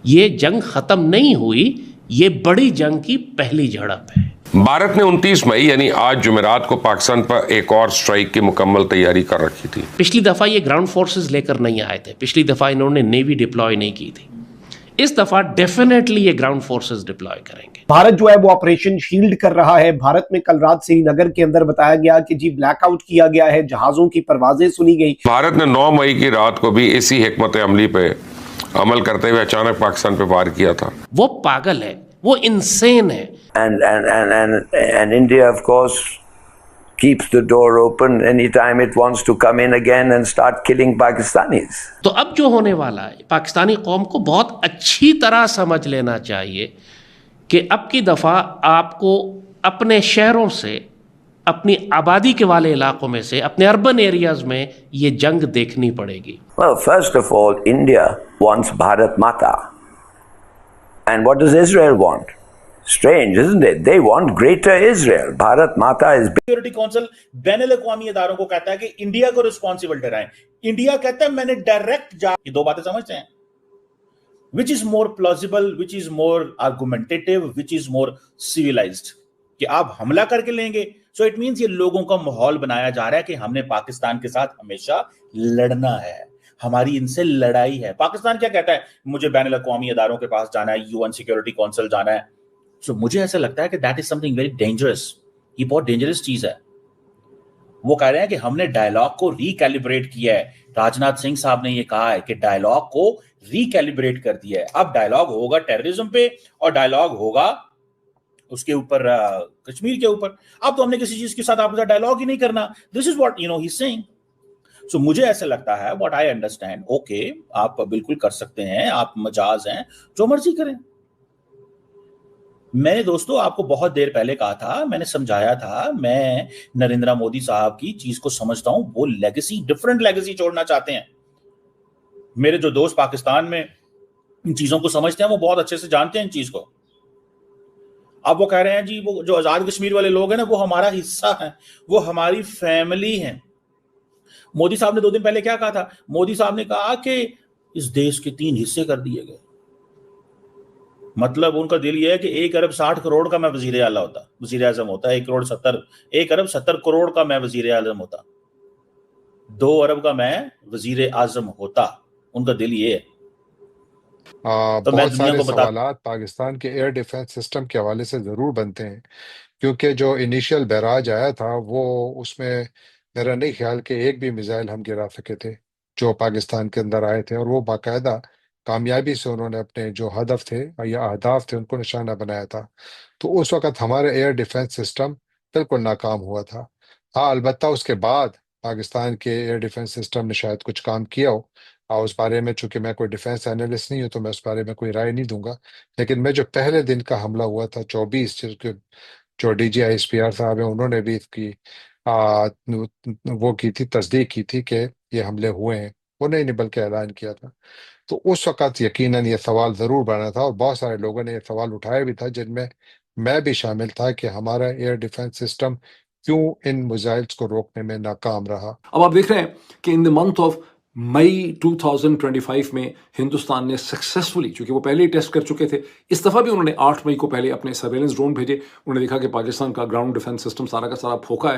ये जंग खत्म नहीं हुई, ये बड़ी जंग की पहली झड़प है। भारत ने 29 मई यानी आज जुमेरात को पाकिस्तान पर एक और स्ट्राइक की मुकम्मल तैयारी कर रखी थी। पिछली दफा ये ग्राउंड फोर्सेस लेकर नहीं आए थे, पिछली दफा इन्होंने नेवी डिप्लॉय नहीं की थी। इस दफा डेफिनेटली ये ग्राउंड फोर्सेस डिप्लॉय करेंगे। भारत जो है वो ऑपरेशन शील्ड कर रहा है। भारत में कल रात श्रीनगर के अंदर बताया गया कि जी ब्लैकआउट किया गया है, जहाजों की परवाजें सुनी गई। भारत ने 9 मई की रात को भी इसी हिकमत अमली पे अमल करते हुए अचानक पाकिस्तान पे वार किया था। वो पागल है, वो इंसेन है। And India, of course, keeps the door open anytime it wants to come in again and start killing Pakistanis. तो अब जो होने वाला है, पाकिस्तानी कौम को बहुत अच्छी तरह समझ लेना चाहिए कि अब की दफा आपको अपने शहरों से, अपनी आबादी के वाले इलाकों में से, अपने अर्बन एरियाज में ये जंग देखनी पड़ेगी। Well, first of all, India wants Bharat Mata. And what does Israel want? Strange, isn't it? They want greater Israel. Bharat Mata is... security council बैनुल-अक़वामी इदारों को कहता है कि इंडिया को रिस्पॉन्सिबल ठहराएं। इंडिया कहता है मैंने डायरेक्ट ये दो बातें समझते हैं? Which is more plausible, which is more argumentative, which is more civilized? कि आप हमला करके लेंगे, so it means ये लोगों का माहौल बनाया जा रहा है कि हमने पाकिस्तान के साथ हमेशा लड़ना है, हमारी इनसे लड़ाई है। पाकिस्तान क्या कहता है? मुझे बैनुल-अक़वामी इदारों के पास जाना है, यूएन सिक्योरिटी काउंसिल जाना है। So, मुझे ऐसा लगता है कि that is something very dangerous. ये बहुत डेंजरस चीज है। वो कह रहे हैं कि हमने डायलॉग को रिकैलिब्रेट किया है। राजनाथ सिंह साहब ने ये कहा है कि डायलॉग को रिकैलिब्रेट कर दिया है। अब डायलॉग होगा टेररिज्म पे और डायलॉग होगा उसके ऊपर कश्मीर के ऊपर। अब तो हमने किसी चीज के साथ आपके साथ डायलॉग ही नहीं करना। This is what he is saying. So मुझे ऐसा लगता है, व्हाट आई अंडरस्टैंड, ओके आप बिल्कुल कर सकते हैं, आप मजाज हैं, जो मर्जी करें। मैंने दोस्तों आपको बहुत देर पहले कहा था, मैंने समझाया था, मैं नरेंद्र मोदी साहब की चीज को समझता हूं। वो लेगेसी, डिफरेंट लेगेसी छोड़ना चाहते हैं। मेरे जो दोस्त पाकिस्तान में इन चीजों को समझते हैं वो बहुत अच्छे से जानते हैं इन चीज को। अब वो कह रहे हैं जी वो जो आजाद कश्मीर वाले लोग हैं ना, वो हमारा हिस्सा है, वो हमारी फैमिली है। मोदी साहब ने 2 दिन पहले क्या कहा था? मोदी साहब ने कहा कि इस देश के 3 हिस्से कर दिए गए। मतलब उनका दिल ये है कि 1 अरब 60 करोड़ का मैं वजीर आजम होता, 1 अरब 70 करोड़ का मैं वजीर आजम होता, 2 अरब का मैं वजीर आजम होता। उनका दिल ये है। तो बहुत सारे सवालात पाकिस्तान के एयर डिफेंस सिस्टम के हवाले से जरूर बनते हैं, क्योंकि जो इनिशियल बैराज आया था वो उसमें मेरा नहीं ख्याल कि एक भी मिसाइल हम गिरा सके थे जो पाकिस्तान के अंदर आए थे, और वो बाकायदा कामयाबी से उन्होंने अपने जो हदफ थे या अहदाफ थे उनको निशाना बनाया था। तो उस वक्त हमारा एयर डिफेंस सिस्टम बिल्कुल नाकाम हुआ था। हाँ, अलबत्ता उसके बाद पाकिस्तान के एयर डिफेंस सिस्टम ने शायद कुछ काम किया हो, और उस बारे में चूंकि मैं कोई डिफेंस एनालिस्ट नहीं हूँ तो मैं उस बारे में कोई राय नहीं दूंगा। लेकिन मैं जो पहले दिन का हमला हुआ था 24, जो DGISPR साहब है उन्होंने भी इसकी वो की थी, तस्दीक की थी कि ये हमले हुए हैं, वो नहीं बल्कि ऐलान किया था। तो उस वक्त यकीनन ये सवाल जरूर बना था और बहुत सारे लोगों ने ये सवाल उठाया भी था, जिनमें मैं भी शामिल था, कि हमारा एयर डिफेंस सिस्टम क्यों इन मिसाइल्स को रोकने में नाकाम रहा। अब आप देख रहे हैं कि in the month of May 2025 में हिंदुस्तान ने सक्सेसफुली, क्योंकि वो पहले ही टेस्ट कर चुके थे, इस दफा भी उन्होंने 8 मई को पहले अपने सर्वेलेंस ड्रोन भेजे। उन्होंने देखा कि पाकिस्तान का ग्राउंड डिफेंस सिस्टम सारा का सारा फोका है।